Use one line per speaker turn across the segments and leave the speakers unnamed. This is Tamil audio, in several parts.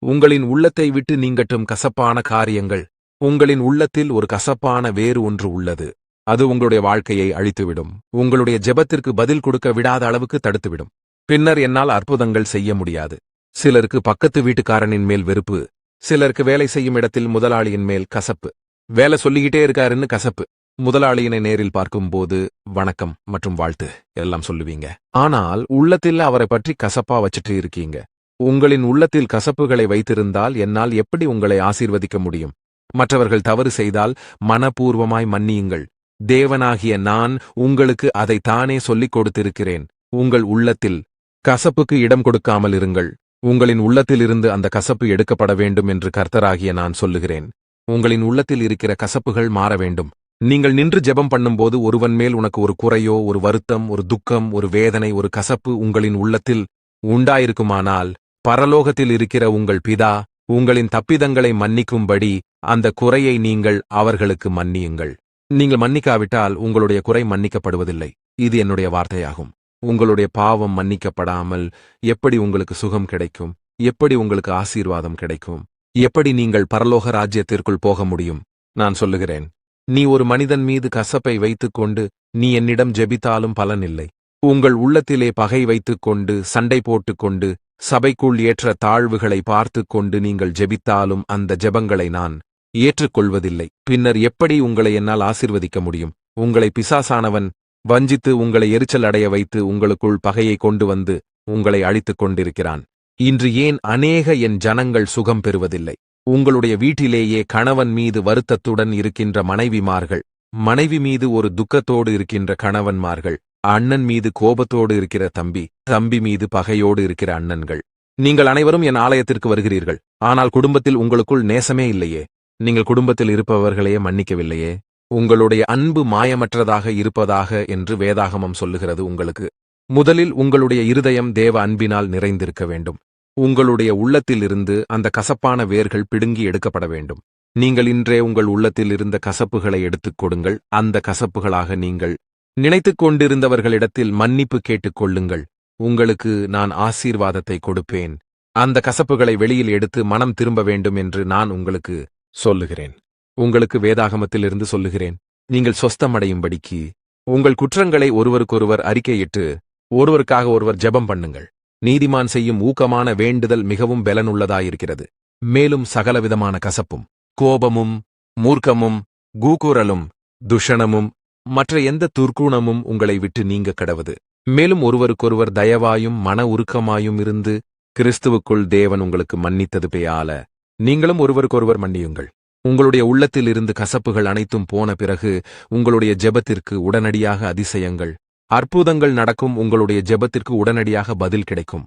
உங்களின் உள்ளத்தை விட்டு நீங்கட்டும் கசப்பான காரியங்கள். உங்களின் உள்ளத்தில் ஒரு கசப்பான வேறு ஒன்று உள்ளது. அது உங்களுடைய வாழ்க்கையை அழித்துவிடும். உங்களுடைய ஜெபத்திற்கு பதில் கொடுக்க விடாத அளவுக்கு தடுத்துவிடும். பின்னர் என்னால் அற்புதங்கள் செய்ய முடியாது. சிலருக்கு பக்கத்து வீட்டுக்காரனின் மேல் வெறுப்பு. சிலருக்கு வேலை செய்யும் இடத்தில் முதலாளியின் மேல் கசப்பு. வேலை சொல்லிக்கிட்டே இருக்காருன்னு கசப்பு. முதலாளியினை நேரில் பார்க்கும்போது வணக்கம் மற்றும் வாழ்த்து எல்லாம் சொல்லுவீங்க. ஆனால் உள்ளத்தில் அவரை பற்றி கசப்பா வச்சுட்டு இருக்கீங்க. உங்களின் உள்ளத்தில் கசப்புகளை வைத்திருந்தால் என்னால் எப்படி உங்களை ஆசீர்வதிக்க முடியும்? மற்றவர்கள் தவறு செய்தால் மனப்பூர்வமாய் மன்னியுங்கள். தேவனாகிய நான் உங்களுக்கு அதை தானே சொல்லிக் கொடுத்திருக்கிறேன். உங்கள் உள்ளத்தில் கசப்புக்கு இடம் கொடுக்காமல் இருங்கள். உங்களின் உள்ளத்திலிருந்து அந்த கசப்பு எடுக்கப்பட வேண்டும் என்று கர்த்தராகிய நான் சொல்லுகிறேன். உங்களின் உள்ளத்தில் இருக்கிற கசப்புகள் மாற வேண்டும். நீங்கள் நின்று ஜெபம் பண்ணும்போது ஒருவன் மேல் உனக்கு ஒரு குறையோ, ஒரு வருத்தம், ஒரு துக்கம், ஒரு வேதனை, ஒரு கசப்பு உங்களின் உள்ளத்தில் உண்டாயிருக்குமானால், பரலோகத்தில் இருக்கிற உங்கள் பிதா உங்களின் தப்பிதங்களை மன்னிக்கும்படி அந்த குறையை நீங்கள் அவர்களுக்கு மன்னியுங்கள். நீங்கள் மன்னிக்காவிட்டால் உங்களுடைய குறை மன்னிக்கப்படுவதில்லை. இது என்னுடைய வார்த்தையாகும். உங்களுடைய பாவம் மன்னிக்கப்படாமல் எப்படி உங்களுக்கு சுகம் கிடைக்கும்? எப்படி உங்களுக்கு ஆசீர்வாதம் கிடைக்கும்? எப்படி நீங்கள் பரலோக ராஜ்யத்திற்குள் போக முடியும்? நான் சொல்லுகிறேன், நீ ஒரு மனிதன் மீது கசப்பை வைத்துக்கொண்டு நீ என்னிடம் ஜெபித்தாலும் பலனில்லை. உங்கள் உள்ளத்திலே பகை வைத்துக்கொண்டு சண்டை போட்டுக்கொண்டு சபைக்குள் ஏற்ற தாழ்வுகளை பார்த்துக்கொண்டு நீங்கள் ஜெபித்தாலும் அந்த ஜெபங்களை நான் ஏற்றுக்கொள்வதில்லை. பின்னர் எப்படி உங்களை என்னால் ஆசீர்வதிக்க முடியும்? உங்களை பிசாசானவன் வஞ்சித்து உங்களை எரிச்சல் அடைய வைத்து உங்களுக்குள் பகையை கொண்டு வந்து உங்களை அழித்துக் கொண்டிருக்கிறான். இன்று ஏன் அநேக என் ஜனங்கள் சுகம் பெறுவதில்லை? உங்களுடைய வீட்டிலேயே கணவன் மீது வருத்தத்துடன் இருக்கின்ற மனைவிமார்கள், மனைவி மீது ஒரு துக்கத்தோடு இருக்கின்ற கணவன்மார்கள், அண்ணன் மீது கோபத்தோடு இருக்கிற தம்பி, தம்பி மீது பகையோடு இருக்கிற அண்ணன்கள். நீங்கள் அனைவரும் என் ஆலயத்திற்கு வருகிறீர்கள். ஆனால் குடும்பத்தில் உங்களுக்குள் நேசமே இல்லையே. நீங்கள் குடும்பத்தில் இருப்பவர்களையே மன்னிக்கவில்லையே. உங்களுடைய அன்பு மாயமற்றதாக இருப்பதாக என்று வேதாகமம் சொல்லுகிறது. உங்களுக்கு முதலில் உங்களுடைய இருதயம் தேவ அன்பினால் நிறைந்திருக்க வேண்டும். உங்களுடைய உள்ளத்திலிருந்து அந்த கசப்பான வேர்கள் பிடுங்கி எடுக்கப்பட வேண்டும். நீங்கள் இன்றே உங்கள் உள்ளத்தில் இருந்த கசப்புகளை எடுத்துக் கொடுங்கள். அந்த கசப்புகளாக நீங்கள் நினைத்துக் கொண்டிருந்தவர்களிடத்தில் மன்னிப்பு கேட்டுக் கொள்ளுங்கள். உங்களுக்கு நான் ஆசீர்வாதத்தை கொடுப்பேன். அந்த கசப்புகளை வெளியில் எடுத்து மனம் திரும்ப வேண்டும் என்று நான் உங்களுக்கு சொல்லுகிறேன். உங்களுக்கு வேதாகமத்திலிருந்து சொல்லுகிறேன். நீங்கள் சொஸ்தமடையும்படிக்கு உங்கள் குற்றங்களை ஒருவருக்கொருவர் அறிக்கையிட்டு ஒருவருக்காக ஒருவர் ஜெபம் பண்ணுங்கள். நீதிமான் செய்யும் ஊக்கமான வேண்டுதல் மிகவும் பலனுள்ளதாயிருக்கிறது. மேலும் சகலவிதமான கசப்பும், கோபமும், மூர்க்கமும், கூக்குரலும், துஷணமும், மற்ற எந்த துர்க்குணமும் உங்களை விட்டு நீங்க கடவது. மேலும் ஒருவருக்கொருவர் தயவாயும் மன உருக்கமாயும் இருந்து கிறிஸ்துவுக்குள் தேவன் உங்களுக்கு மன்னித்தது பேயால நீங்களும் ஒருவருக்கொருவர் மன்னியுங்கள். உங்களுடைய உள்ளத்தில் இருந்து கசப்புகள் அனைத்தும் போன பிறகு உங்களுடைய ஜெபத்திற்கு உடனடியாக அதிசயங்கள், அற்புதங்கள் நடக்கும். உங்களுடைய ஜெபத்திற்கு உடனடியாக பதில் கிடைக்கும்.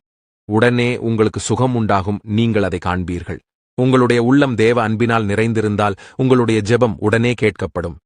உடனே உங்களுக்கு சுகம் உண்டாகும். நீங்கள் அதை காண்பீர்கள். உங்களுடைய உள்ளம் தேவ அன்பினால் நிறைந்திருந்தால் உங்களுடைய ஜெபம் உடனே கேட்கப்படும்.